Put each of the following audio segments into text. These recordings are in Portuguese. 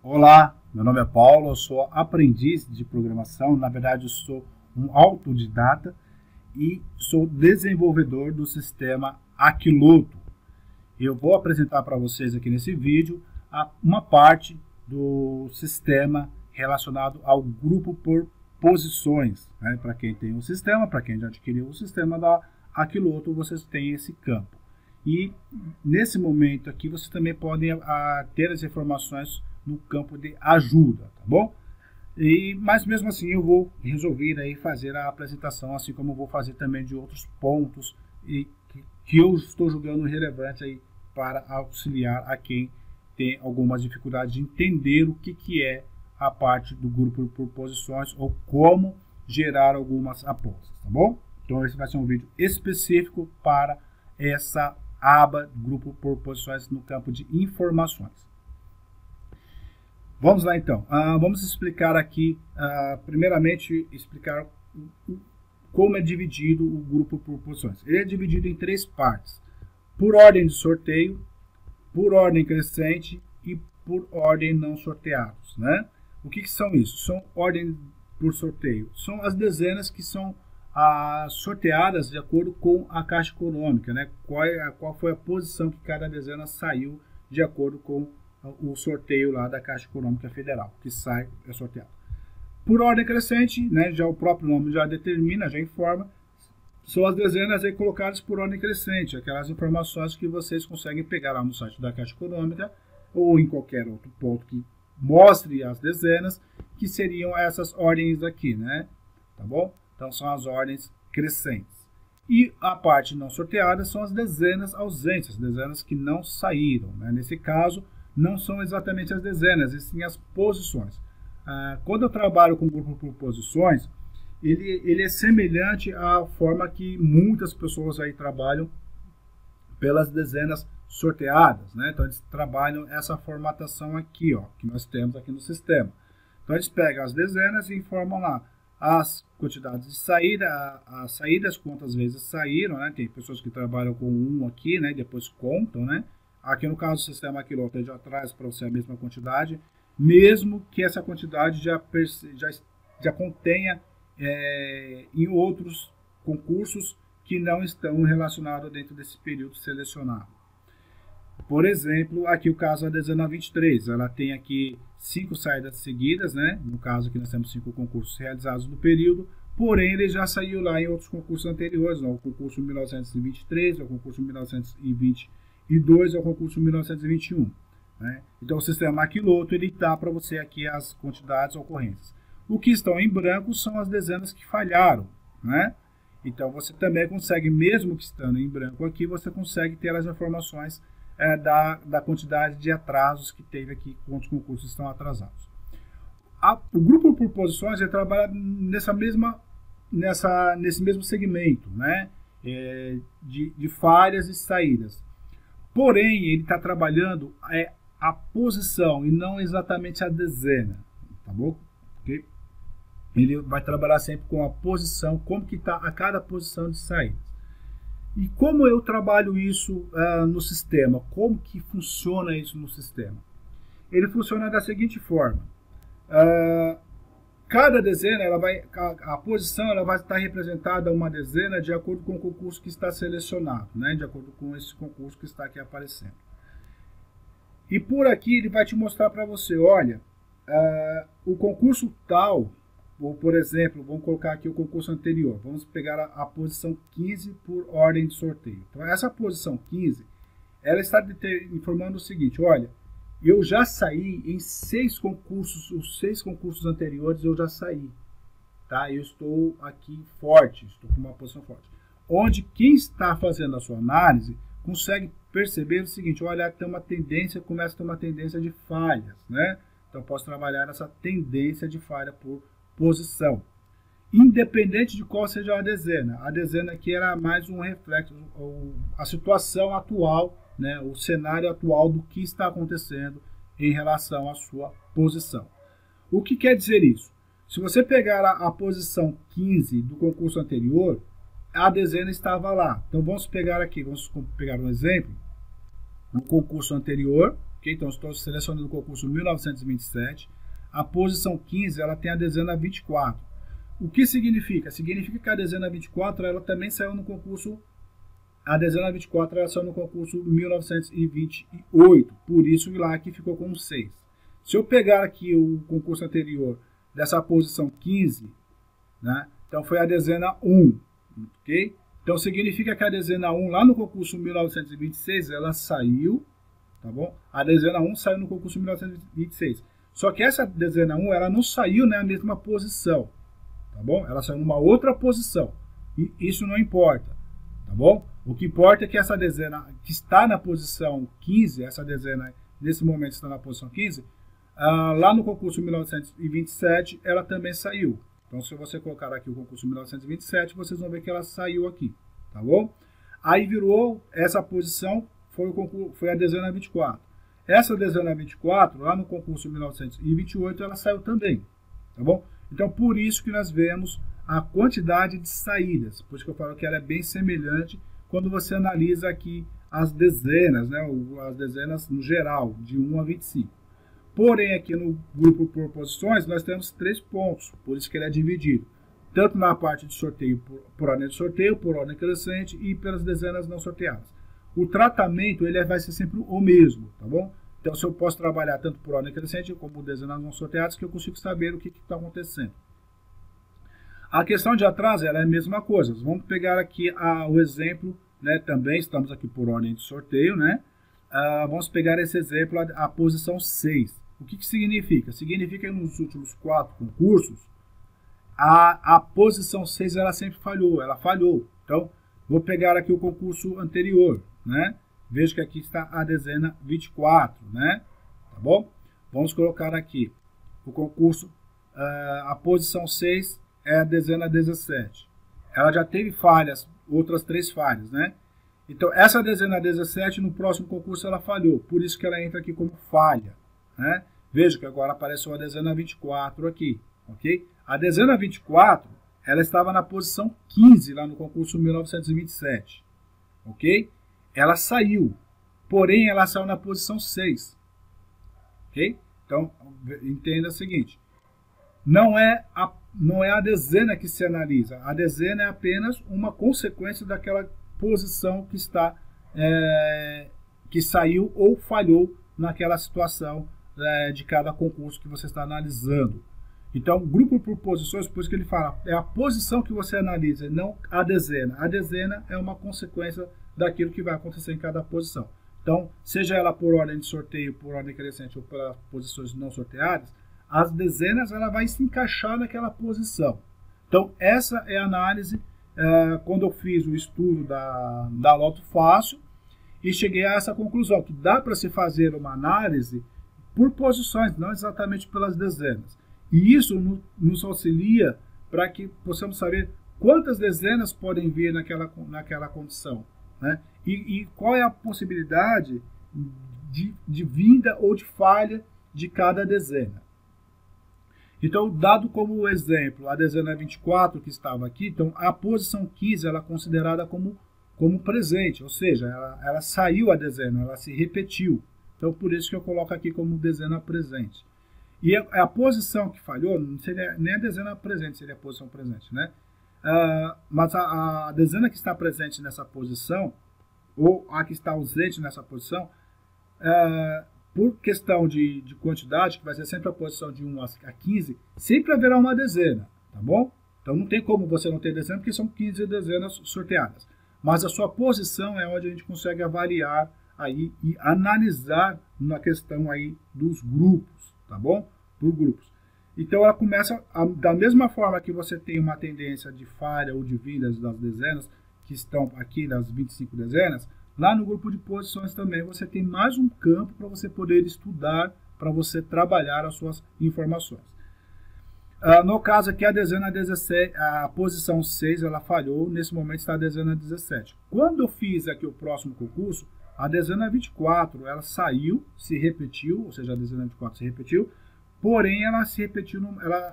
Olá, meu nome é Paulo, eu sou aprendiz de programação, na verdade eu sou um autodidata e sou desenvolvedor do sistema Aquiloto. Eu vou apresentar para vocês aqui nesse vídeo uma parte do sistema relacionado ao grupo por posições. Né? Para quem tem o sistema, para quem já adquiriu o sistema da Aquiloto, vocês têm esse campo. E nesse momento aqui vocês também podem ter as informações no campo de ajuda, tá bom? Mas mesmo assim eu vou resolver aí fazer a apresentação, assim como eu vou fazer também de outros pontos que eu estou julgando relevante aí para auxiliar a quem tem algumas dificuldades de entender o que é a parte do grupo por posições ou como gerar algumas apostas, tá bom? Então esse vai ser um vídeo específico para essa aba grupo por posições no campo de informações. Vamos lá então, vamos explicar aqui, primeiramente explicar como é dividido o grupo por posições. Ele é dividido em três partes, por ordem de sorteio, por ordem crescente e por ordem não sorteados. Né? O que são isso? São ordem por sorteio, são as dezenas que são sorteadas de acordo com a Caixa Econômica, né? Qual foi a posição que cada dezena saiu de acordo com o sorteio lá da Caixa Econômica Federal, que sai, é sorteado. Por ordem crescente, né, já o próprio nome já determina, já informa, são as dezenas aí colocadas por ordem crescente, aquelas informações que vocês conseguem pegar lá no site da Caixa Econômica ou em qualquer outro ponto que mostre as dezenas, que seriam essas ordens aqui, né? Tá bom? Então são as ordens crescentes. E a parte não sorteada são as dezenas ausentes, as dezenas que não saíram, né? Nesse caso, não são exatamente as dezenas, e sim as posições. Quando eu trabalho com grupo por posições, ele é semelhante à forma que muitas pessoas aí trabalham pelas dezenas sorteadas, né? Então eles trabalham essa formatação aqui, ó, que nós temos aqui no sistema. Então eles pegam as dezenas e informam lá as quantidades de saída, as saídas, quantas vezes saíram, né? Tem pessoas que trabalham com 1 aqui, né? Depois contam, né? Aqui no caso do sistema Aquiloto, ele já traz para você a mesma quantidade, mesmo que essa quantidade já contenha em outros concursos que não estão relacionados dentro desse período selecionado. Por exemplo, aqui o caso da dezena 23, ela tem aqui 5 saídas seguidas, né? No caso aqui nós temos 5 concursos realizados no período, porém ele já saiu lá em outros concursos anteriores, não? O concurso 1923, o concurso 1922 é o concurso 1921. Né? Então o sistema Aquiloto ele dá para você aqui as quantidades ocorrentes. O que estão em branco são as dezenas que falharam. Né? Então você também consegue, mesmo que estando em branco aqui, você consegue ter as informações da quantidade de atrasos que teve aqui, quantos concursos estão atrasados. O grupo por posições ele trabalha nesse mesmo segmento, né? De falhas e saídas. Porém, ele está trabalhando a posição e não exatamente a dezena, tá bom? Okay? Ele vai trabalhar sempre com a posição, como que está a cada posição de saída. E como eu trabalho isso no sistema? Como que funciona isso no sistema? Ele funciona da seguinte forma. Cada dezena, a posição ela vai estar representada uma dezena de acordo com o concurso que está selecionado, né? De acordo com esse concurso que está aqui aparecendo. E por aqui ele vai te mostrar para você, olha, o concurso tal, ou por exemplo, vamos colocar aqui o concurso anterior, vamos pegar a posição 15 por ordem de sorteio. Então essa posição 15, ela está informando o seguinte, olha, eu já saí em 6 concursos, os 6 concursos anteriores eu já saí, tá? Eu estou aqui forte, estou com uma posição forte. Onde quem está fazendo a sua análise consegue perceber o seguinte, olha, tem uma tendência, começa a ter uma tendência de falhas, né? Então eu posso trabalhar essa tendência de falha por posição. Independente de qual seja a dezena aqui era mais um reflexo, a situação atual, né, o cenário atual do que está acontecendo em relação à sua posição. O que quer dizer isso? Se você pegar a posição 15 do concurso anterior, a dezena estava lá. Então vamos pegar aqui, vamos pegar um exemplo. No concurso anterior, Ok? Então, estou selecionando o concurso 1927. A posição 15, ela tem a dezena 24. O que significa? Significa que a dezena 24, ela também saiu no concurso. A dezena 24, ela saiu no concurso 1928. Por isso, lá aqui ficou com 6. Se eu pegar aqui o concurso anterior dessa posição 15, né? Então foi a dezena 1, ok? Então significa que a dezena 1 lá no concurso 1926, ela saiu, tá bom? A dezena 1 saiu no concurso 1926. Só que essa dezena 1, ela não saiu na mesma posição, tá bom? Ela saiu numa outra posição. E isso não importa, tá bom? O que importa é que essa dezena que está na posição 15, essa dezena nesse momento está na posição 15, lá no concurso 1927, ela também saiu. Então, se você colocar aqui o concurso 1927, vocês vão ver que ela saiu aqui, tá bom? Aí virou essa posição, foi a dezena 24. Essa dezena 24, lá no concurso 1928, ela saiu também, tá bom? Então, por isso que nós vemos a quantidade de saídas, por isso que eu falo que ela é bem semelhante quando você analisa aqui as dezenas, né? As dezenas no geral, de 1 a 25. Porém, aqui no grupo por posições, nós temos 3 pontos, por isso que ele é dividido. Tanto na parte de sorteio por ordem de sorteio, por ordem crescente e pelas dezenas não sorteadas. O tratamento ele vai ser sempre o mesmo, tá bom? Então, se eu posso trabalhar tanto por ordem crescente como dezenas não sorteadas, que eu consigo saber o que está acontecendo. A questão de atraso ela é a mesma coisa. Vamos pegar aqui o exemplo, né? Também estamos aqui por ordem de sorteio, né? Vamos pegar esse exemplo, a posição 6. O que significa? Significa que nos últimos 4 concursos, a posição 6 ela sempre falhou, ela falhou. Então, vou pegar aqui o concurso anterior, né? Veja que aqui está a dezena 24, né? Tá bom? Vamos colocar aqui o concurso, a posição 6 é a dezena 17. Ela já teve falhas, outras 3 falhas, né? Então, essa dezena 17, no próximo concurso, ela falhou. Por isso que ela entra aqui como falha, né? Veja que agora apareceu a dezena 24 aqui, ok? A dezena 24, ela estava na posição 15, lá no concurso 1927, ok? Ela saiu, porém, ela saiu na posição 6, ok? Então, entenda o seguinte, não é a dezena que se analisa, a dezena é apenas uma consequência daquela posição que está que saiu ou falhou naquela situação de cada concurso que você está analisando. Então, grupo por posições, por isso que ele fala, é a posição que você analisa, não a dezena. A dezena é uma consequência daquilo que vai acontecer em cada posição. Então, seja ela por ordem de sorteio, por ordem crescente ou pelas posições não sorteadas, as dezenas ela vai se encaixar naquela posição. Então, essa é a análise quando eu fiz o estudo da Loto Fácil e cheguei a essa conclusão, que dá para se fazer uma análise por posições, não exatamente pelas dezenas. E isso nos auxilia para que possamos saber quantas dezenas podem vir naquela condição, né? E qual é a possibilidade de vinda ou de falha de cada dezena. Então, dado como exemplo a dezena 24 que estava aqui, então a posição 15 ela é considerada como presente, ou seja, ela saiu a dezena, ela se repetiu. Então, por isso que eu coloco aqui como dezena presente. E a posição que falhou, não seria nem a dezena presente, seria a posição presente, né? Mas a dezena que está presente nessa posição, ou a que está ausente nessa posição, por questão de quantidade, que vai ser sempre a posição de 1 a 15, sempre haverá uma dezena, tá bom? Então não tem como você não ter dezena, porque são 15 dezenas sorteadas. Mas a sua posição é onde a gente consegue avaliar aí e analisar na questão aí dos grupos, tá bom? Por grupos. Então ela começa, da mesma forma que você tem uma tendência de falha ou de vindas das dezenas, que estão aqui nas 25 dezenas, lá no grupo de posições também você tem mais um campo para você poder estudar, para você trabalhar as suas informações. No caso aqui a dezena 17, a posição 6 ela falhou, nesse momento está a dezena 17. Quando eu fiz aqui o próximo concurso, a dezena 24 ela saiu, se repetiu, ou seja, a dezena 24 se repetiu, porém ela se repetiu,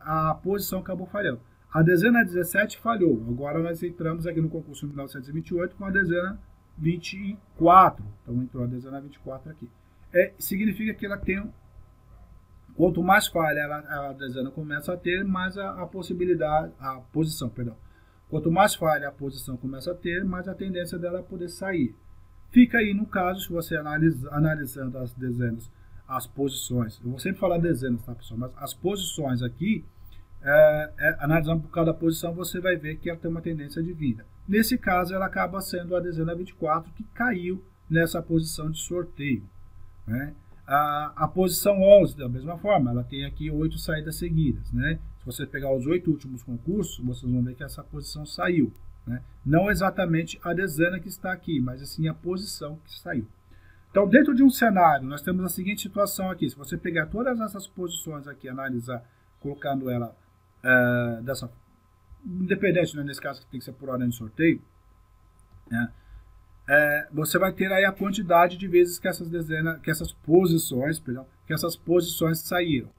a posição acabou falhando. A dezena 17 falhou, agora nós entramos aqui no concurso 1928 com a dezena 24, então entrou a dezena 24 aqui. significa que ela tem, quanto mais falha a dezena começa a ter, mais a posição, perdão. Quanto mais falha a posição começa a ter, mais a tendência dela é poder sair. Fica aí no caso, se você analisando as dezenas, as posições, eu vou sempre falar dezenas, tá, pessoal? Mas as posições aqui, analisando por cada posição, você vai ver que ela tem uma tendência de vida. Nesse caso, ela acaba sendo a dezena 24, que caiu nessa posição de sorteio, né? A posição 11, da mesma forma, ela tem aqui 8 saídas seguidas, né? Se você pegar os 8 últimos concursos, vocês vão ver que essa posição saiu, né? Não exatamente a dezena que está aqui, mas assim a posição que saiu. Então, dentro de um cenário, nós temos a seguinte situação aqui. Se você pegar todas essas posições aqui, analisar, colocando ela independente, né, nesse caso que tem que ser por ordem de sorteio, né? Você vai ter aí a quantidade de vezes que essas posições saíram.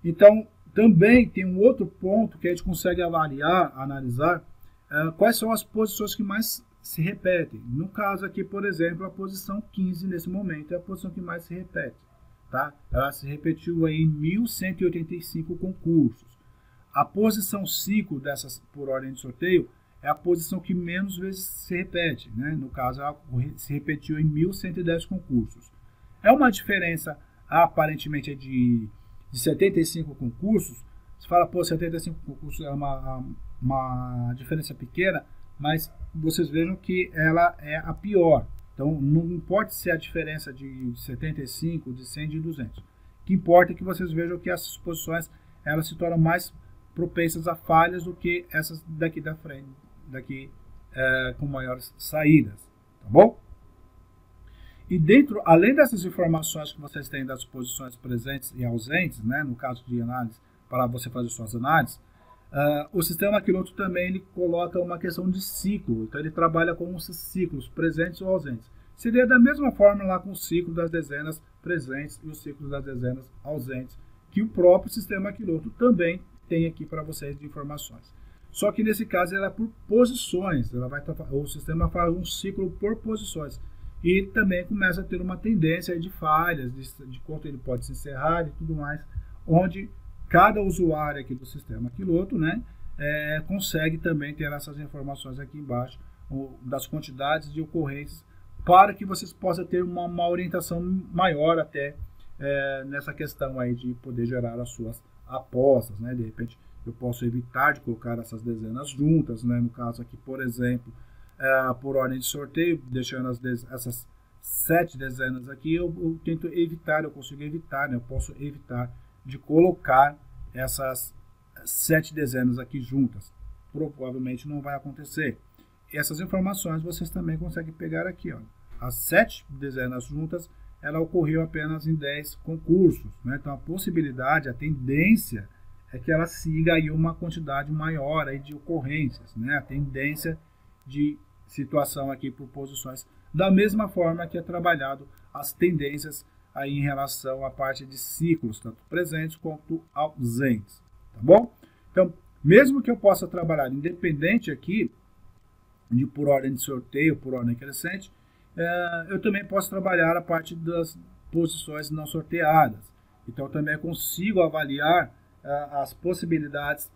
Então, também tem um outro ponto que a gente consegue avaliar, analisar, quais são as posições que mais se repetem. No caso aqui, por exemplo, a posição 15 nesse momento é a posição que mais se repete, tá? Ela se repetiu aí em 1.185 concursos. A posição 5 dessas por ordem de sorteio é a posição que menos vezes se repete, né? No caso, ela se repetiu em 1.110 concursos. É uma diferença, aparentemente, de 75 concursos. Você fala, pô, 75 concursos é uma diferença pequena, mas vocês vejam que ela é a pior. Então, não importa se é a diferença de 75, de 100, de 200. O que importa é que vocês vejam que essas posições elas se tornam mais propensas a falhas do que essas daqui da frente, com maiores saídas, tá bom? E além dessas informações que vocês têm das posições presentes e ausentes, né, no caso de análise, para você fazer suas análises, o sistema Quiloto também ele coloca uma questão de ciclo, então ele trabalha com os ciclos presentes ou ausentes. Seria da mesma forma lá com o ciclo das dezenas presentes e o ciclo das dezenas ausentes, que o próprio sistema Quiloto também tem aqui para vocês de informações. Só que nesse caso ela é por posições, o sistema faz um ciclo por posições. E também começa a ter uma tendência de falhas, de quanto ele pode se encerrar e tudo mais, onde cada usuário aqui do sistema Quiloto, né, consegue também ter essas informações aqui embaixo, das quantidades de ocorrências, para que vocês possam ter uma orientação maior até nessa questão aí de poder gerar as suas apostas, né? De repente eu posso evitar de colocar essas dezenas juntas, né? No caso aqui, por exemplo, por ordem de sorteio, deixando essas 7 dezenas aqui, eu tento evitar, eu consigo evitar, né? Eu posso evitar de colocar essas 7 dezenas aqui juntas. Provavelmente não vai acontecer. Essas informações vocês também conseguem pegar aqui, ó. As 7 dezenas juntas, ela ocorreu apenas em 10 concursos, né? Então a possibilidade, a tendência é que ela siga aí uma quantidade maior aí de ocorrências, né? A tendência de situação aqui por posições, da mesma forma que é trabalhado as tendências aí em relação à parte de ciclos, tanto presentes quanto ausentes, tá bom? Então, mesmo que eu possa trabalhar independente aqui, de por ordem de sorteio, por ordem crescente, eu também posso trabalhar a parte das posições não sorteadas. Então, eu também consigo avaliar as possibilidades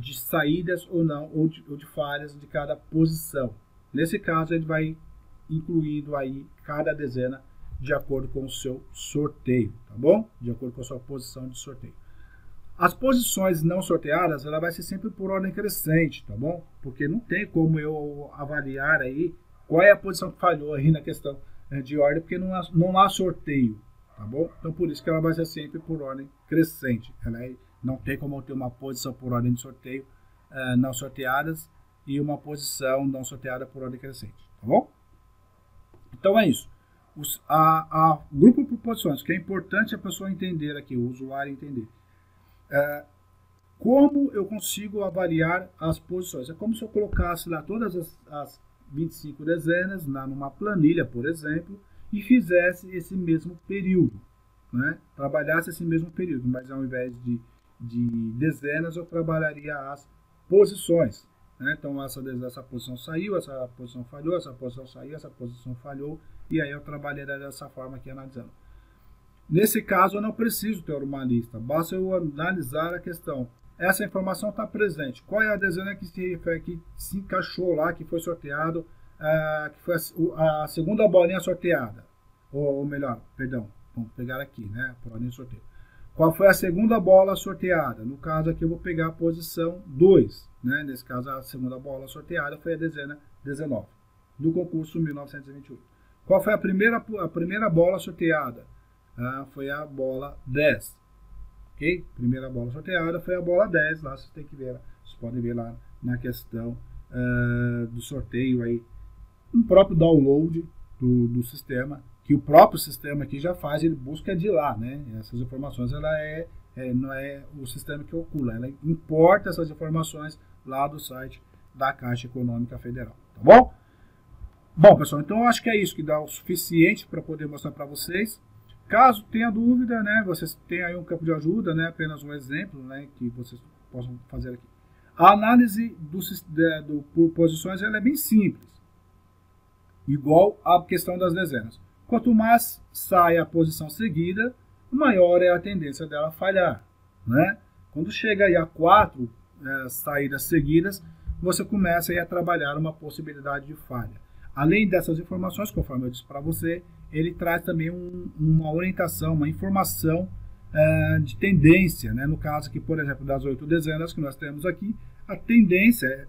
de saídas ou não, ou de falhas de cada posição. Nesse caso, ele vai incluindo aí cada dezena de acordo com o seu sorteio, tá bom? De acordo com a sua posição de sorteio. As posições não sorteadas, ela vai ser sempre por ordem crescente, tá bom? Porque não tem como eu avaliar aí qual é a posição que falhou aí na questão de ordem, porque não há sorteio, tá bom? Então, por isso que ela vai ser sempre por ordem crescente. Não tem como eu ter uma posição por ordem de sorteio não sorteadas e uma posição não sorteada por ordem crescente, tá bom? Então, é isso. O grupo por posições, que é importante a pessoa entender aqui, o usuário entender. Como eu consigo avaliar as posições? É como se eu colocasse lá todas as 25 dezenas numa planilha, por exemplo, e fizesse esse mesmo período, né? Trabalhasse esse mesmo período, mas ao invés de dezenas, eu trabalharia as posições, né? Então, essa posição saiu, essa posição falhou, essa posição saiu, essa posição falhou, e aí eu trabalharia dessa forma aqui, analisando. Nesse caso, eu não preciso ter uma lista, basta eu analisar a questão. Essa informação está presente. Qual é a dezena que se encaixou lá, que foi sorteado, que foi a segunda bolinha sorteada? Ou melhor, perdão, vamos pegar aqui, né, por ordem de sorteio. Qual foi a segunda bola sorteada? No caso aqui eu vou pegar a posição 2. Né? Nesse caso, a segunda bola sorteada foi a dezena 19, do concurso 1928. Qual foi a primeira bola sorteada? Foi a bola 10. Ok? Primeira bola sorteada foi a bola 10. Lá vocês tem que ver, vocês podem ver lá na questão do sorteio aí, no próprio download do sistema, que o próprio sistema aqui já faz, ele busca de lá, né? Essas informações, ela não é o sistema que ocula, ela importa essas informações lá do site da Caixa Econômica Federal, tá bom? Bom, pessoal, então eu acho que é isso que dá o suficiente para poder mostrar para vocês. Caso tenha dúvida, né, vocês têm aí um campo de ajuda, né, apenas um exemplo, né, que vocês possam fazer aqui. A análise por posições, ela é bem simples, igual à questão das dezenas. Quanto mais sai a posição seguida, maior é a tendência dela falhar, né? Quando chega aí a 4 saídas seguidas, você começa aí a trabalhar uma possibilidade de falha. Além dessas informações, conforme eu disse para você, ele traz também uma orientação, uma informação de tendência, né? No caso aqui, por exemplo, das 8 dezenas que nós temos aqui, a tendência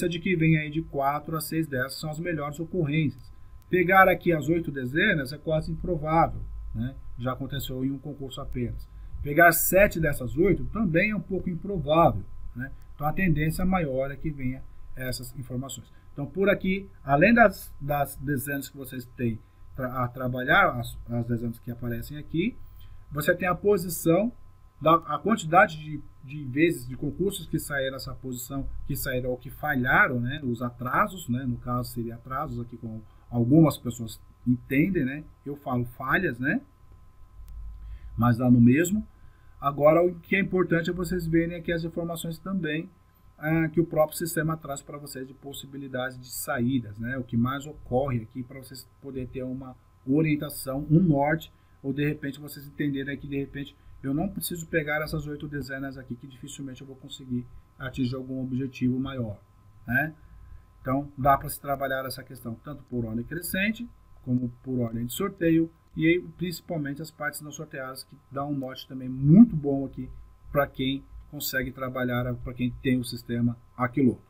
de que vem aí de 4 a 6 dessas são as melhores ocorrências. Pegar aqui as 8 dezenas é quase improvável, né? Já aconteceu em um concurso apenas. Pegar 7 dessas 8 também é um pouco improvável, né? Então a tendência maior é que venha essas informações. Então por aqui, além das dezenas que vocês têm a trabalhar, as dezenas que aparecem aqui, você tem a posição, a quantidade de vezes de concursos que saíram nessa posição, que saíram ou que falharam, né? Os atrasos, né? No caso seria atrasos aqui com algumas pessoas entendem, né? Eu falo falhas, né? Mas dá no mesmo. Agora, o que é importante é vocês verem aqui as informações também que o próprio sistema traz para vocês de possibilidades de saídas, né? O que mais ocorre aqui para vocês poderem ter uma orientação, um norte, ou de repente vocês entenderem que de repente eu não preciso pegar essas 8 dezenas aqui, que dificilmente eu vou conseguir atingir algum objetivo maior, né? Então, dá para se trabalhar essa questão tanto por ordem crescente, como por ordem de sorteio, e aí, principalmente as partes não sorteadas, que dá um norte também muito bom aqui para quem consegue trabalhar, para quem tem o sistema Aquilo.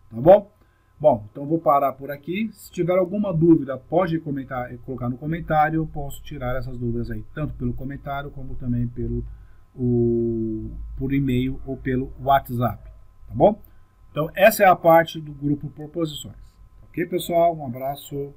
Tá bom? Bom, então vou parar por aqui. Se tiver alguma dúvida, pode comentar, colocar no comentário, eu posso tirar essas dúvidas aí, tanto pelo comentário, como também por e-mail ou pelo WhatsApp. Tá bom? Então, essa é a parte do grupo por posições. Ok, pessoal? Um abraço.